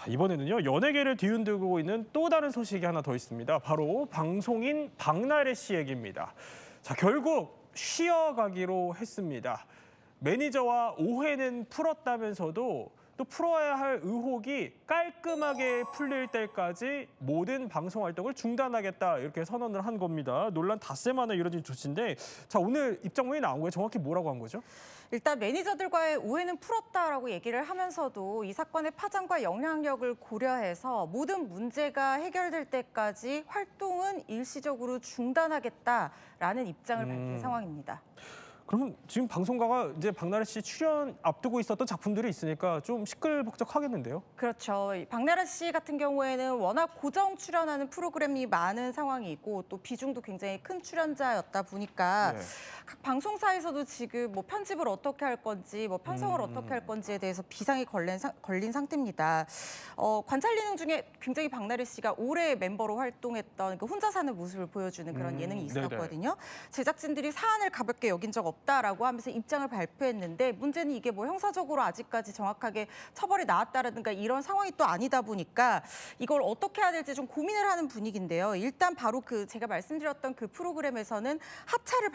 자, 이번에는요, 연예계를 뒤흔들고 있는 또 다른 소식이 하나 더 있습니다. 바로 방송인 박나래 씨 얘기입니다. 자, 결국 쉬어가기로 했습니다. 매니저와 오해는 풀었다면서도 또 풀어야 할 의혹이 깔끔하게 풀릴 때까지 모든 방송 활동을 중단하겠다 이렇게 선언을 한 겁니다. 논란 닷새 만에 이뤄진 조치인데, 자, 오늘 입장문이 나온 거예요. 정확히 뭐라고 한 거죠? 일단 매니저들과의 오해는 풀었다라고 얘기를 하면서도 이 사건의 파장과 영향력을 고려해서 모든 문제가 해결될 때까지 활동은 일시적으로 중단하겠다라는 입장을 밝힌 상황입니다. 그러면 지금 방송가가 이제 박나래 씨 출연 앞두고 있었던 작품들이 있으니까 좀 시끌벅적하겠는데요? 그렇죠. 이 박나래 씨 같은 경우에는 워낙 고정 출연하는 프로그램이 많은 상황이고 또 비중도 굉장히 큰 출연자였다 보니까 네. 각 방송사에서도 지금 뭐 편집을 어떻게 할 건지 뭐 편성을 어떻게 할 건지에 대해서 비상이 걸린 상태입니다. 관찰예능 중에 굉장히 박나래 씨가 오래 멤버로 활동했던 그 혼자 사는 모습을 보여주는 그런 예능이 있었거든요. 제작진들이 사안을 가볍게 여긴 적 없다라고 하면서 입장을 발표했는데 문제는 이게 뭐 형사적으로 아직까지 정확하게 처벌이 나왔다라든가 이런 상황이 또 아니다 보니까 이걸 어떻게 해야 될지 좀 고민을 하는 분위기인데요. 일단 바로 그 제가 말씀드렸던 그 프로그램에서는 하차를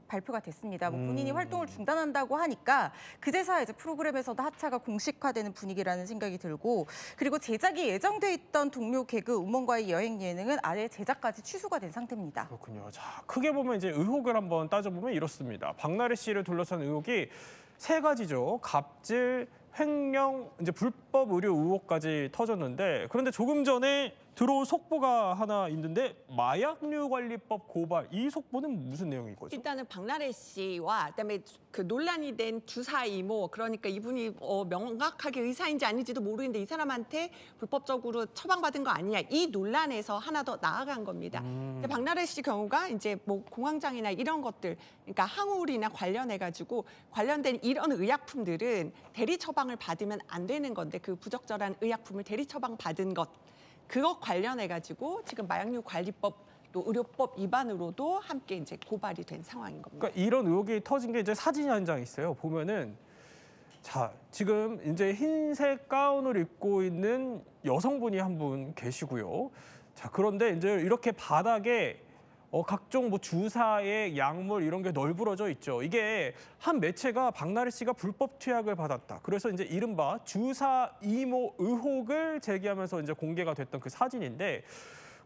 발표가 됐습니다. 뭐 본인이 활동을 중단한다고 하니까 그제서야 이제 프로그램에서도 하차가 공식화되는 분위기라는 생각이 들고 그리고 제작이 예정돼 있던 동료 개그 우먼과의 여행 예능은 아예 제작까지 취소가 된 상태입니다. 그렇군요. 자, 크게 보면 이제 의혹을 한번 따져보면 이렇습니다. 박나래 씨를 둘러싼 의혹이 세 가지죠. 갑질, 횡령, 이제 불법 의료 의혹까지 터졌는데 그런데 조금 전에 들어온 속보가 하나 있는데 마약류 관리법 고발, 이 속보는 무슨 내용인 거죠? 일단은 박나래 씨와 그다음에 그 논란이 된 주사 이모, 그러니까 이분이 명확하게 의사인지 아닌지도 모르는데 이 사람한테 불법적으로 처방받은 거 아니냐, 이 논란에서 하나 더 나아간 겁니다. 근데 박나래 씨 경우가 이제 뭐 공황장애나 이런 것들, 그러니까 항우울이나 관련해가지고 관련된 이런 의약품들은 대리 처방을 받으면 안 되는 건데 그 부적절한 의약품을 대리 처방 받은 것, 그거 관련해가지고 지금 마약류 관리법 또 의료법 위반으로도 함께 이제 고발이 된 상황인 겁니다. 그러니까 이런 의혹이 터진 게 이제 사진이 한 장 있어요. 보면은 자, 지금 이제 흰색 가운을 입고 있는 여성분이 한 분 계시고요. 자, 그런데 이제 이렇게 바닥에 각종 뭐 주사의 약물 이런 게 널브러져 있죠. 이게 한 매체가 박나래 씨가 불법 투약을 받았다. 그래서 이제 이른바 주사 이모 의혹을 제기하면서 이제 공개가 됐던 그 사진인데,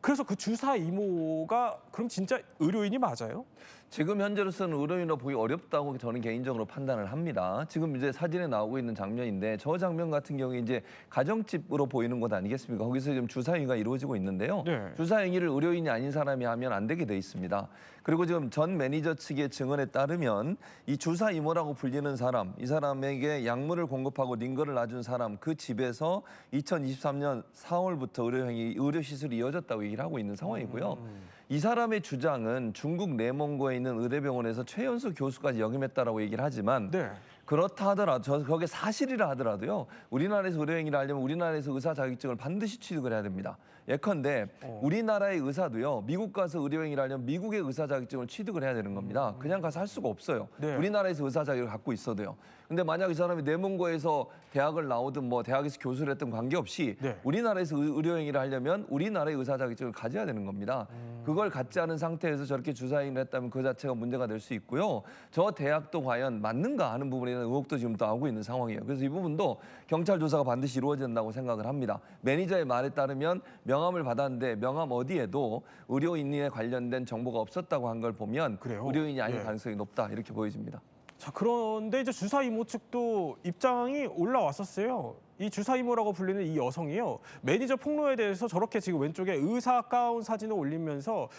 그래서 그 주사 이모가 그럼 진짜 의료인이 맞아요? 지금 현재로서는 의료인으로 보기 어렵다고 저는 개인적으로 판단을 합니다. 지금 이제 사진에 나오고 있는 장면인데 저 장면 같은 경우에 이제 가정집으로 보이는 것 아니겠습니까? 거기서 지금 주사 행위가 이루어지고 있는데요. 네. 주사 행위를 의료인이 아닌 사람이 하면 안 되게 돼 있습니다. 그리고 지금 전 매니저 측의 증언에 따르면 이 주사 이모라고 불리는 사람, 이 사람에게 약물을 공급하고 링거를 놔준 사람, 그 집에서 2023년 4월부터 의료 시술이 이어졌다고 얘기를 하고 있는 상황이고요. 이 사람의 주장은 중국 내몽고에 있는 의대병원에서 최연소 교수까지 역임했다라고 얘기를 하지만 네. 그렇다 하더라도 그게 사실이라 하더라도요. 우리나라에서 의료행위를 하려면 우리나라에서 의사 자격증을 반드시 취득을 해야 됩니다. 예컨대 우리나라의 의사도요. 미국 가서 의료행위를 하려면 미국의 의사 자격증을 취득을 해야 되는 겁니다. 그냥 가서 할 수가 없어요. 네. 우리나라에서 의사 자격을 갖고 있어도요. 근데 만약 이 사람이 내몽고에서 대학을 나오든 뭐 대학에서 교수를 했든 관계없이 네. 우리나라에서 의료행위를 하려면 우리나라의 의사 자격증을 가져야 되는 겁니다. 그걸 갖지 않은 상태에서 저렇게 주사행위를 했다면 그 자체가 문제가 될 수 있고요. 저 대학도 과연 맞는가 하는 부분에 대한 의혹도 지금 나오고 있는 상황이에요. 그래서 이 부분도 경찰 조사가 반드시 이루어진다고 생각을 합니다. 매니저의 말에 따르면 명함을 받았는데 명함 어디에도 의료인에 관련된 정보가 없었다고 한 걸 보면 그래요? 의료인이 아닐 예. 가능성이 높다 이렇게 보여집니다. 자, 그런데 이제 주사 이모 측도 입장이 올라왔었어요. 이 주사 이모라고 불리는 이 여성이요. 매니저 폭로에 대해서 저렇게 지금 왼쪽에 의사 가운 사진을 올리면서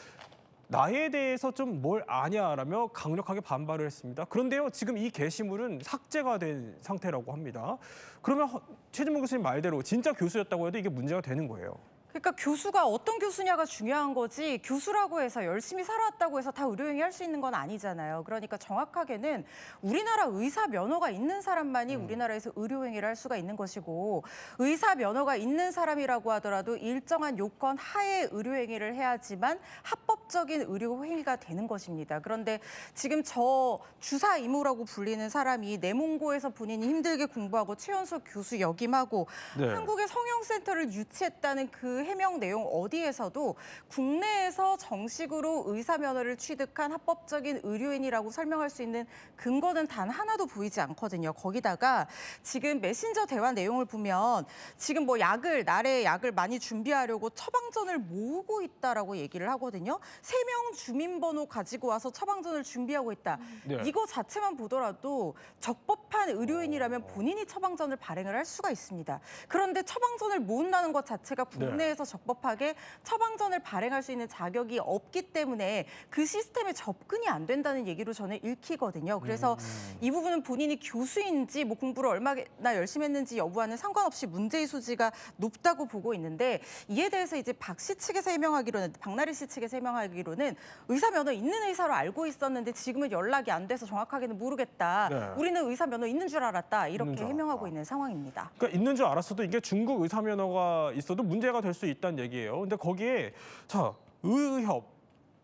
나에 대해서 좀 뭘 아냐라며 강력하게 반발을 했습니다. 그런데요, 지금 이 게시물은 삭제가 된 상태라고 합니다. 그러면 최진봉 교수님 말대로 진짜 교수였다고 해도 이게 문제가 되는 거예요. 그러니까 교수가 어떤 교수냐가 중요한 거지 교수라고 해서 열심히 살아왔다고 해서 다 의료행위 할 수 있는 건 아니잖아요. 그러니까 정확하게는 우리나라 의사 면허가 있는 사람만이 우리나라에서 의료행위를 할 수가 있는 것이고 의사 면허가 있는 사람이라고 하더라도 일정한 요건 하에 의료행위를 해야지만 합법적인 의료행위가 되는 것입니다. 그런데 지금 저 주사 이모라고 불리는 사람이 내몽고에서 본인이 힘들게 공부하고 최연소 교수 역임하고 네. 한국의 성형센터를 유치했다는 그 해명 내용 어디에서도 국내에서 정식으로 의사 면허를 취득한 합법적인 의료인이라고 설명할 수 있는 근거는 단 하나도 보이지 않거든요. 거기다가 지금 메신저 대화 내용을 보면 지금 뭐 나래 약을 많이 준비하려고 처방전을 모으고 있다라고 얘기를 하거든요. 3명 주민번호 가지고 와서 처방전을 준비하고 있다. 네. 이거 자체만 보더라도 적법한 의료인이라면 본인이 처방전을 발행을 할 수가 있습니다. 그런데 처방전을 모은다는 것 자체가 국내에서 적법하게 처방전을 발행할 수 있는 자격이 없기 때문에 그 시스템에 접근이 안 된다는 얘기로 저는 읽히거든요. 그래서 이 부분은 본인이 교수인지 뭐 공부를 얼마나 열심히 했는지 여부와는 상관없이 문제의 소지가 높다고 보고 있는데 이에 대해서 이제 박 씨 측에서 해명하기로는 박나래 씨 측에서 해명하기로는 의사 면허 있는 의사로 알고 있었는데 지금은 연락이 안 돼서 정확하게는 모르겠다. 네. 우리는 의사 면허 있는 줄 알았다. 이렇게 있는 줄 해명하고 알았다. 있는 상황입니다. 그러니까 있는 줄 알았어도 이게 중국 의사 면허가 있어도 문제가 될 수 있다는 얘기예요. 근데 거기에 자 의협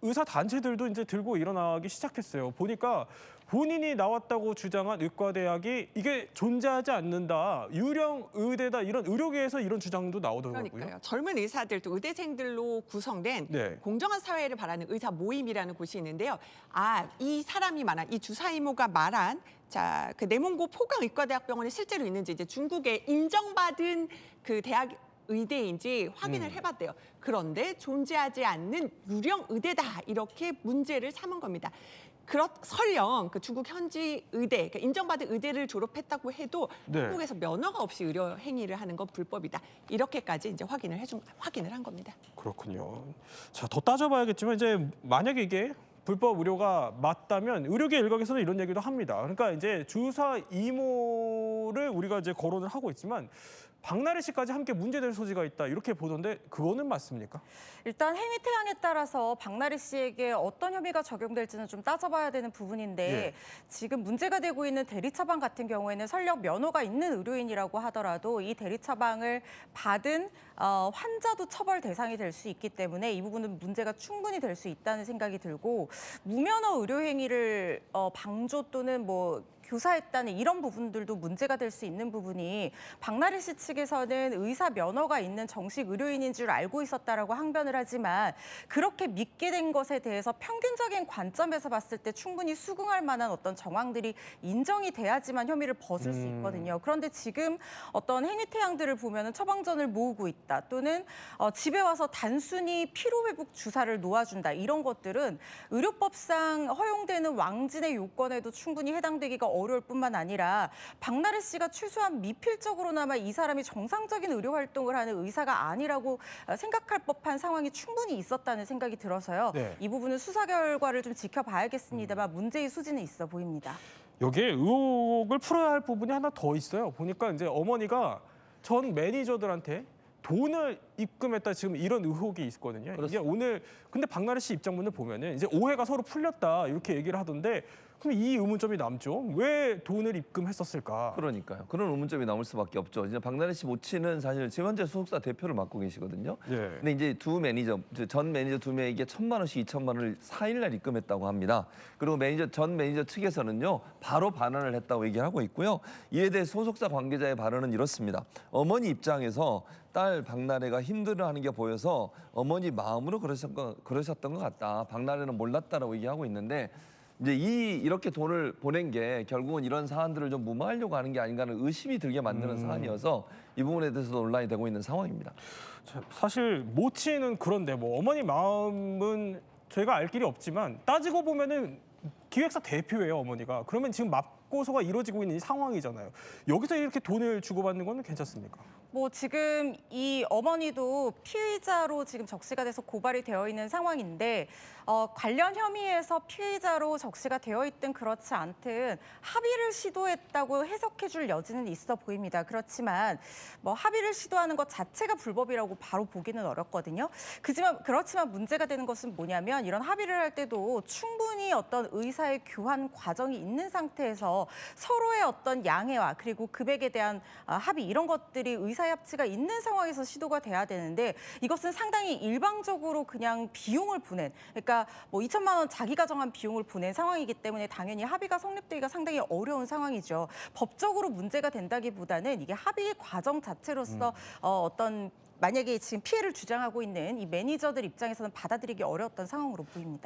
의사 단체들도 이제 들고 일어나기 시작했어요. 보니까 본인이 나왔다고 주장한 의과대학이 이게 존재하지 않는다. 유령 의대다. 이런 의료계에서 이런 주장도 나오더라고요. 그러니까요. 젊은 의사들도 의대생들로 구성된 네. 공정한 사회를 바라는 의사 모임이라는 곳이 있는데요. 이 사람이 말한 이 주사 이모가 말한 그 내몽고 포강의과대학병원에 실제로 있는지 이제 중국에 인정받은 그 대학 의대인지 확인을 해봤대요. 그런데 존재하지 않는 유령 의대다 이렇게 문제를 삼은 겁니다. 설령 그 중국 현지 의대, 그러니까 인정받은 의대를 졸업했다고 해도 네. 한국에서 면허가 없이 의료 행위를 하는 건 불법이다. 이렇게까지 이제 확인을 한 겁니다. 그렇군요. 자, 더 따져봐야겠지만 이제 만약에 이게 불법 의료가 맞다면 의료계 일각에서는 이런 얘기도 합니다. 그러니까 이제 주사 이모를 우리가 이제 거론을 하고 있지만 박나래 씨까지 함께 문제될 소지가 있다 이렇게 보던데 그거는 맞습니까? 일단 행위 태양에 따라서 박나래 씨에게 어떤 혐의가 적용될지는 좀 따져봐야 되는 부분인데 예. 지금 문제가 되고 있는 대리처방 같은 경우에는 설령 면허가 있는 의료인이라고 하더라도 이 대리처방을 받은 환자도 처벌 대상이 될 수 있기 때문에 이 부분은 문제가 충분히 될 수 있다는 생각이 들고 무면허 의료 행위를 방조 또는 뭐 교사했다는 이런 부분들도 문제가 될 수 있는 부분이 박나래 씨 측에서는 의사 면허가 있는 정식 의료인인 줄 알고 있었다라고 항변을 하지만 그렇게 믿게 된 것에 대해서 평균적인 관점에서 봤을 때 충분히 수긍할 만한 어떤 정황들이 인정이 돼야지만 혐의를 벗을 수 있거든요. 그런데 지금 어떤 행위 태양들을 보면은 처방전을 모으고 있다 또는 집에 와서 단순히 피로회복 주사를 놓아준다 이런 것들은 의료법상 허용되는 왕진의 요건에도 충분히 해당되기가 어려울 뿐만 아니라 박나래 씨가 최소한 미필적으로나마 이 사람이 정상적인 의료 활동을 하는 의사가 아니라고 생각할 법한 상황이 충분히 있었다는 생각이 들어서요. 네. 이 부분은 수사 결과를 좀 지켜봐야겠습니다만 문제의 수지는 있어 보입니다. 여기에 의혹을 풀어야 할 부분이 하나 더 있어요. 보니까 이제 어머니가 전 매니저들한테 돈을 입금했다 지금 이런 의혹이 있거든요. 이게 오늘 근데 박나래 씨 입장문을 보면은 이제 오해가 서로 풀렸다 이렇게 얘기를 하던데 그럼 이 의문점이 남죠. 왜 돈을 입금했었을까? 그러니까요. 그런 의문점이 남을 수밖에 없죠. 이제 박나래 씨 모친은 사실 지금 현재 소속사 대표를 맡고 계시거든요. 예. 근데 이제 전 매니저 2명에게 1,000만 원씩 2천만 원을 4일날 입금했다고 합니다. 그리고 전 매니저 측에서는요 바로 반환을 했다고 얘기하고 있고요. 이에 대해 소속사 관계자의 발언은 이렇습니다. 어머니 입장에서 딸 박나래가 힘들어하는 게 보여서 어머니 마음으로 그러셨던 것 같다. 박나래는 몰랐다라고 얘기하고 있는데 이제 이렇게 돈을 보낸 게 결국은 이런 사안들을 좀 무마하려고 하는 게 아닌가 하는 의심이 들게 만드는 사안이어서 이 부분에 대해서도 논란이 되고 있는 상황입니다. 사실 모친은 그런데 뭐 어머니 마음은 저희가 알 길이 없지만 따지고 보면은 기획사 대표예요 어머니가. 그러면 지금 맞고소가 이루어지고 있는 이 상황이잖아요. 여기서 이렇게 돈을 주고받는 건 괜찮습니까? 뭐 지금 이 어머니도 피의자로 지금 적시가 돼서 고발이 되어 있는 상황인데 관련 혐의에서 피의자로 적시가 되어 있든 그렇지 않든 합의를 시도했다고 해석해 줄 여지는 있어 보입니다. 그렇지만 뭐 합의를 시도하는 것 자체가 불법이라고 바로 보기는 어렵거든요. 그렇지만 문제가 되는 것은 뭐냐면 이런 합의를 할 때도 충분히 어떤 의사의 교환 과정이 있는 상태에서 서로의 어떤 양해와 그리고 금액에 대한 합의 이런 것들이 의사협치가 있는 상황에서 시도가 돼야 되는데 이것은 상당히 일방적으로 그냥 비용을 보낸 그러니까 뭐 2천만 원 자기가 정한 비용을 보낸 상황이기 때문에 당연히 합의가 성립되기가 상당히 어려운 상황이죠. 법적으로 문제가 된다기보다는 이게 합의 과정 자체로서 어떤 만약에 지금 피해를 주장하고 있는 이 매니저들 입장에서는 받아들이기 어려웠던 상황으로 보입니다.